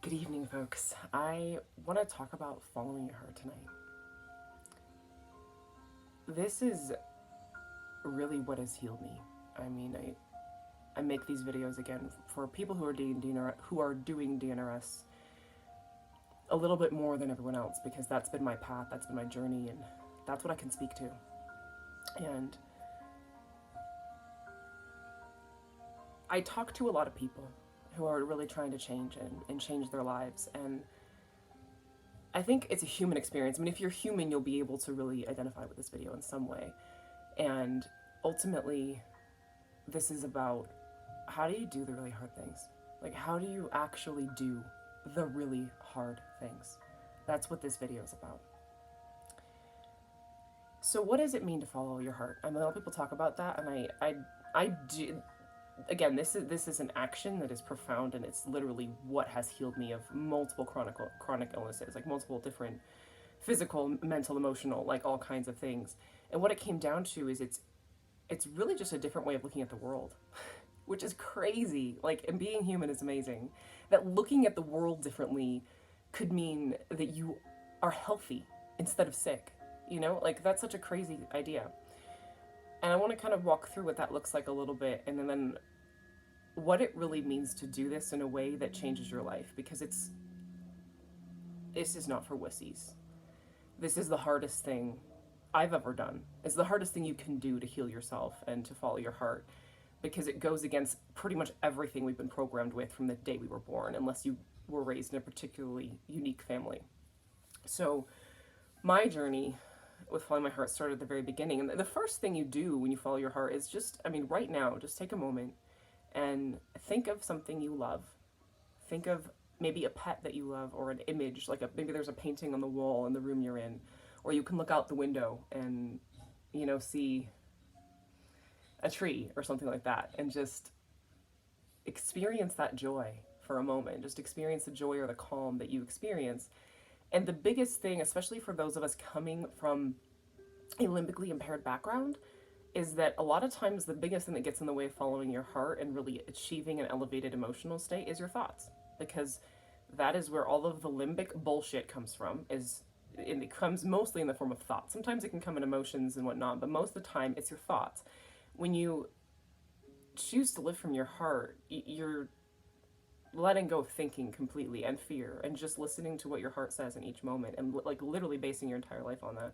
Good evening, folks. I want to talk about following your heart tonight. This is really what has healed me. I mean, I make these videos again for people who are doing DNRS a little bit more than everyone else because that's been my path, that's been my journey, and that's what I can speak to. And I talk to a lot of people who are really trying to change and change their lives, and I think it's a human experience. I mean, if you're human, you'll be able to really identify with this video in some way. And ultimately, this is about how do you do the really hard things? Like, how do you actually do the really hard things? That's what this video is about. So what does it mean to follow your heart? I mean, a lot of people talk about that, and I do. Again, this is an action that is profound, and it's literally what has healed me of multiple chronic illnesses, like multiple different physical, mental, emotional, like all kinds of things. And what it came down to is it's really just a different way of looking at the world, which is crazy. Like, and being human is amazing. That looking at the world differently could mean that you are healthy instead of sick. You know, like that's such a crazy idea. And I want to kind of walk through what that looks like a little bit, and then what it really means to do this in a way that changes your life, because this is not for wussies. This is the hardest thing I've ever done. It's the hardest thing you can do to heal yourself and to follow your heart, because it goes against pretty much everything we've been programmed with from the day we were born, unless you were raised in a particularly unique family. So my journey with following my heart started at the very beginning. And the first thing you do when you follow your heart is just, I mean, right now, just take a moment and think of something you love. Think of maybe a pet that you love, or an image, like maybe there's a painting on the wall in the room you're in, or you can look out the window and, you know, see a tree or something like that, and just experience that joy for a moment. Just experience the joy or the calm that you experience. And the biggest thing, especially for those of us coming from a limbically impaired background, is that a lot of times the biggest thing that gets in the way of following your heart and really achieving an elevated emotional state is your thoughts. Because that is where all of the limbic bullshit comes from, and it comes mostly in the form of thoughts. Sometimes it can come in emotions and whatnot, but most of the time it's your thoughts. When you choose to live from your heart, you're letting go of thinking completely, and fear, and just listening to what your heart says in each moment, and like literally basing your entire life on that.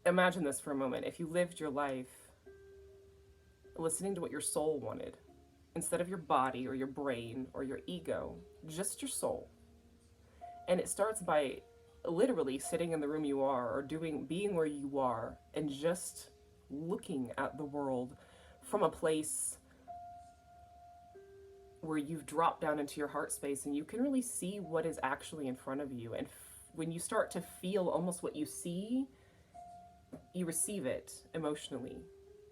Imagine this for a moment. If you lived your life listening to what your soul wanted, instead of your body or your brain or your ego, just your soul. And it starts by literally sitting in the room you are, or being where you are, and just looking at the world from a place where you've dropped down into your heart space, and you can really see what is actually in front of you. And when you start to feel almost what you see, you receive it emotionally.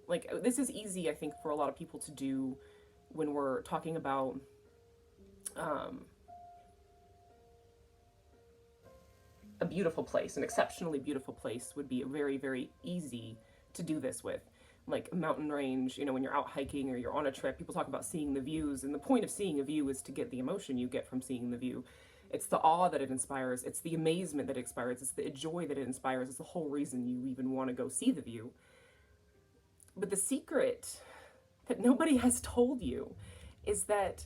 Like, this is easy, I think, for a lot of people to do when we're talking about a beautiful place. An exceptionally beautiful place would be very, very easy to do this with. Like a mountain range, you know, when you're out hiking or you're on a trip, people talk about seeing the views, and the point of seeing a view is to get the emotion you get from seeing the view. It's the awe that it inspires, it's the amazement that it inspires, it's the joy that it inspires, it's the whole reason you even want to go see the view. But the secret that nobody has told you is that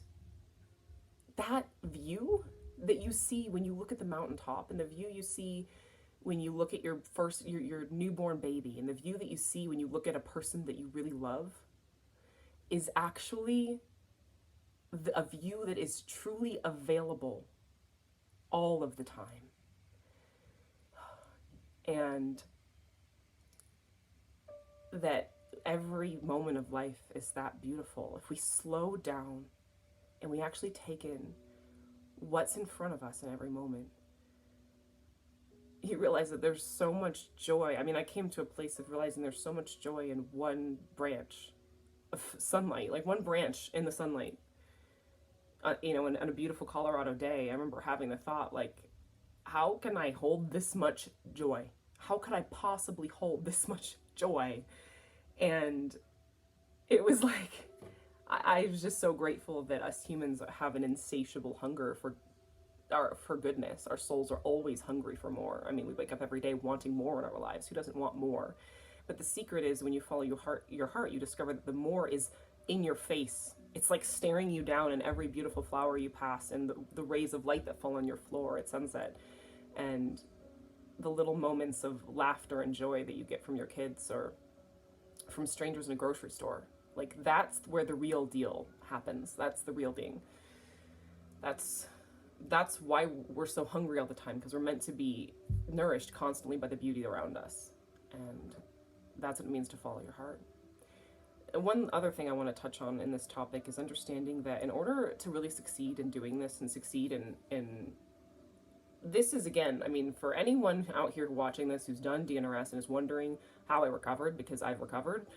that view that you see when you look at the mountaintop, and the view you see when you look at your newborn baby, and the view that you see when you look at a person that you really love, is actually a view that is truly available all of the time. And that every moment of life is that beautiful. If we slow down and we actually take in what's in front of us in every moment, you realize that there's so much joy. I mean, I came to a place of realizing there's so much joy in one branch of sunlight, like one branch in the sunlight. You know, on a beautiful Colorado day, I remember having the thought, like, how can I hold this much joy? How could I possibly hold this much joy? And it was like, I was just so grateful that us humans have an insatiable hunger for goodness. Our souls are always hungry for more. I mean, we wake up every day wanting more in our lives. Who doesn't want more? But the secret is when you follow your heart, you discover that the more is in your face. It's like staring you down in every beautiful flower you pass, and the rays of light that fall on your floor at sunset, and the little moments of laughter and joy that you get from your kids or from strangers in a grocery store. Like, that's where the real deal happens. That's the real thing. That's why we're so hungry all the time, because we're meant to be nourished constantly by the beauty around us. And that's what it means to follow your heart. And one other thing I want to touch on in this topic is understanding that in order to really succeed in doing this and succeed in this is, again, I mean, for anyone out here watching this who's done DNRS and is wondering how I recovered, because I've recovered,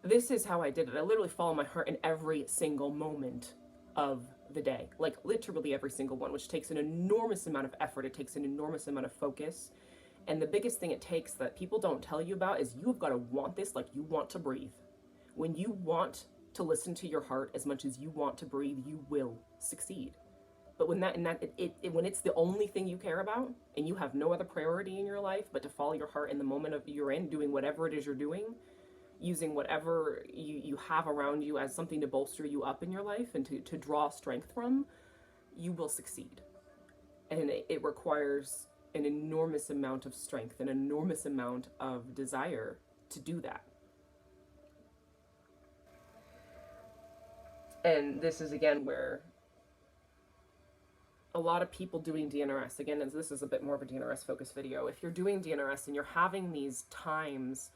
this is how I did it. I literally follow my heart in every single moment of the day, like literally every single one, which takes an enormous amount of effort. It takes an enormous amount of focus. And the biggest thing it takes that people don't tell you about is you've got to want this like you want to breathe. When you want to listen to your heart as much as you want to breathe, you will succeed. But when when it's the only thing you care about and you have no other priority in your life but to follow your heart in the moment of you're in, doing whatever it is you're doing, using whatever you have around you as something to bolster you up in your life and to draw strength from, you will succeed. And it requires an enormous amount of strength, an enormous amount of desire to do that. And this is, again, where a lot of people doing DNRS, again, as this is a bit more of a DNRS focused video, if you're doing DNRS and you're having these times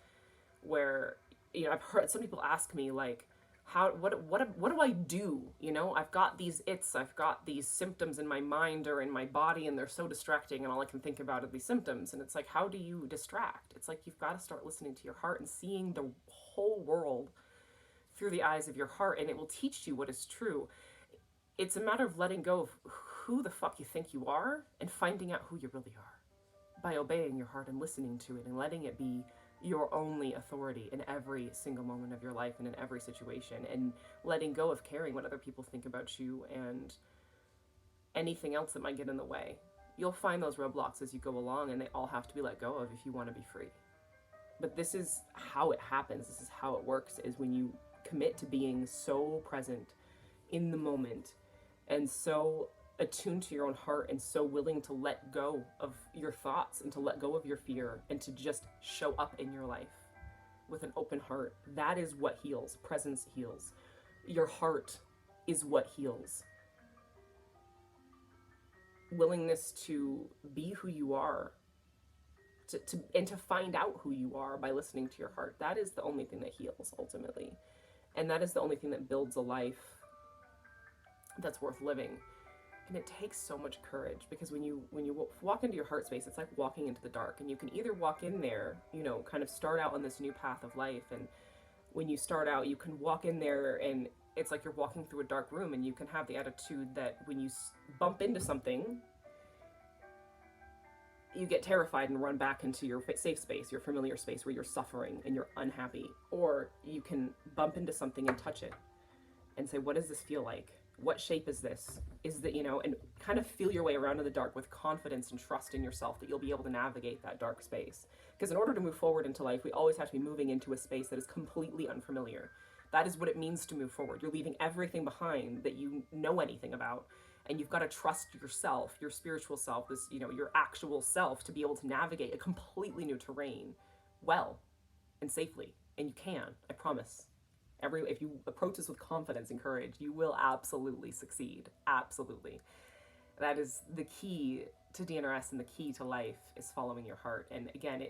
where, you know, I've heard some people ask me, like, what do I do? You know, I've got these I've got these symptoms in my mind or in my body, and they're so distracting, and all I can think about are these symptoms. And it's like, how do you distract? It's like, you've got to start listening to your heart and seeing the whole world through the eyes of your heart, and it will teach you what is true. It's a matter of letting go of who the fuck you think you are and finding out who you really are by obeying your heart and listening to it and letting it be your only authority in every single moment of your life and in every situation, and letting go of caring what other people think about you and anything else that might get in the way. You'll find those roadblocks as you go along, and they all have to be let go of if you want to be free. But this is how it happens. This is how it works, is when you commit to being so present in the moment and so attuned to your own heart and so willing to let go of your thoughts and to let go of your fear and to just show up in your life with an open heart. That is what heals. Presence heals. Your heart is what heals. Willingness to be who you are, and to find out who you are by listening to your heart. That is the only thing that heals, ultimately. And that is the only thing that builds a life that's worth living. And it takes so much courage, because when you walk into your heart space, it's like walking into the dark. And you can either walk in there, you know, kind of start out on this new path of life. And when you start out, you can walk in there and it's like you're walking through a dark room, and you can have the attitude that when you bump into something, you get terrified and run back into your safe space, your familiar space where you're suffering and you're unhappy. Or you can bump into something and touch it and say, what does this feel like? What shape is this? Is that, you know, and kind of feel your way around in the dark with confidence and trust in yourself that you'll be able to navigate that dark space. Because in order to move forward into life, we always have to be moving into a space that is completely unfamiliar. That is what it means to move forward. You're leaving everything behind that you know anything about. And you've got to trust yourself, your spiritual self, this, you know, your actual self, to be able to navigate a completely new terrain well and safely. And you can, I promise. If you approach this with confidence and courage, you will absolutely succeed. Absolutely. That is the key to DNRS, and the key to life is following your heart. And again,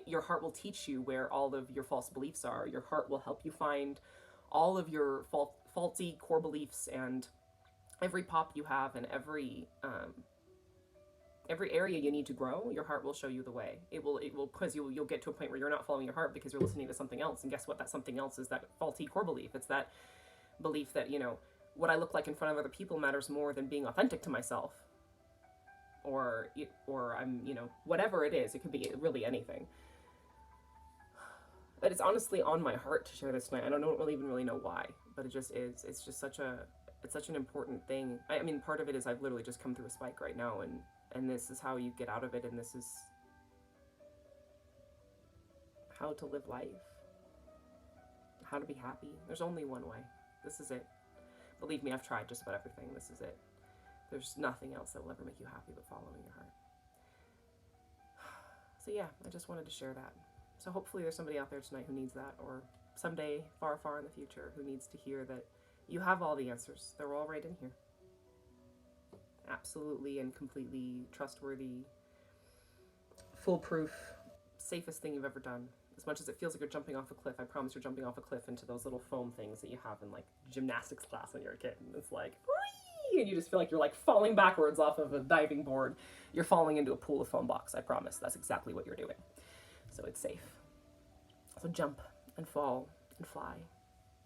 your heart will teach you where all of your false beliefs are. Your heart will help you find all of your faulty core beliefs, and every pop you have, and every area you need to grow. Your heart will show you the way. It will, because you'll get to a point where you're not following your heart because you're listening to something else. And guess what? That something else is that faulty core belief. It's that belief that, you know, what I look like in front of other people matters more than being authentic to myself. Or I'm, you know, whatever it is. It could be really anything. But it's honestly on my heart to share this tonight. I don't even really know why, but it just is. It's just such an important thing. I mean, part of it is I've literally just come through a spike right now, and this is how you get out of it, and this is how to live life, how to be happy. There's only one way. This is it. Believe me, I've tried just about everything. This is it. There's nothing else that will ever make you happy but following your heart. So yeah, I just wanted to share that. So hopefully there's somebody out there tonight who needs that, or someday far, far in the future who needs to hear that you have all the answers. They're all right in here. Absolutely and completely trustworthy, foolproof, safest thing you've ever done. As much as it feels like you're jumping off a cliff, I promise you're jumping off a cliff into those little foam things that you have in like gymnastics class when you're a kid. And it's like, whee! And you just feel like you're like falling backwards off of a diving board. You're falling into a pool of foam blocks. I promise. That's exactly what you're doing. So it's safe. So jump and fall and fly,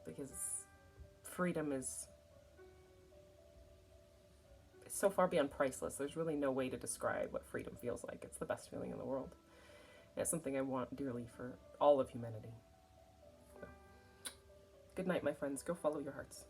because freedom is so far beyond priceless. There's really no way to describe what freedom feels like. It's the best feeling in the world. And it's something I want dearly for all of humanity. So, good night, my friends. Go follow your hearts.